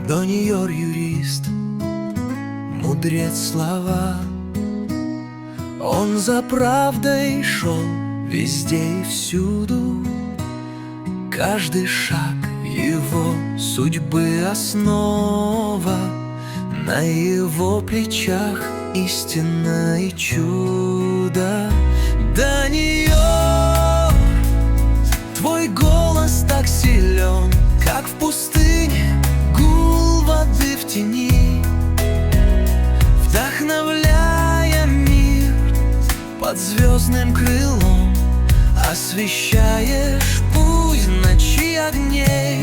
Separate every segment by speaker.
Speaker 1: Дониор юрист, мудрец слова. Он за правдой шел везде и всюду. Каждый шаг его судьбы основа. На его плечах истина и чудо. Дониор, твой голос так силен, как в пустыне гул воды в тени, вдохновляя мир под звездным крылом. Освещаешь путь в ночи огней.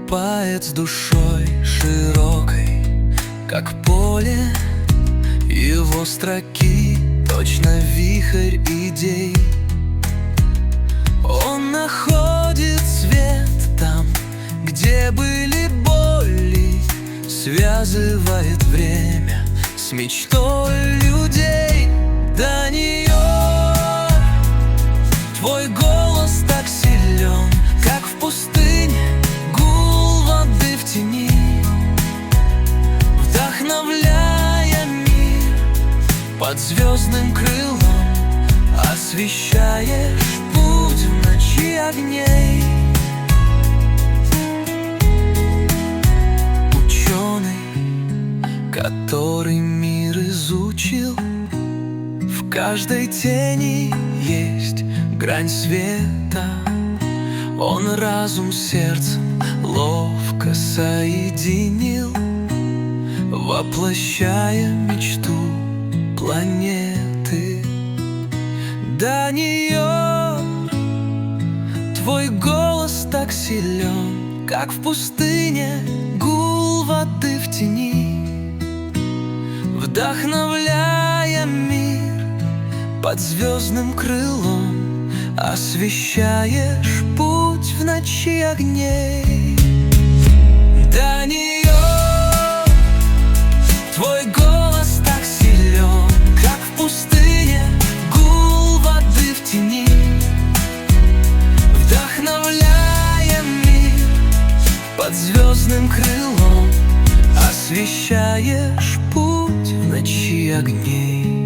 Speaker 1: Поэт с душой широкой, как поле. Его строки точно вихрь идей. Он находит свет там, где были боли, связывает время с мечтой людей. Дониор, твой голос так силен, как в пустыне гул воды в тени, вдохновляя мир под звездным крылом. Освещаешь путь в ночи огней. Ученый, который мир изучил, в каждой тени есть грань света. Он разум с сердцем ловко соединил, воплощая мечту планеты. Дониор, твой голос так силен, как в пустыне гул воды в тени, вдохновляя мир под звездным крылом. Освещаешь путь в ночи огней. Дониор, твой голос так силен, как в пустыне гул воды в тени, вдохновляя мир под звездным крылом. Освещаешь путь в ночи огней.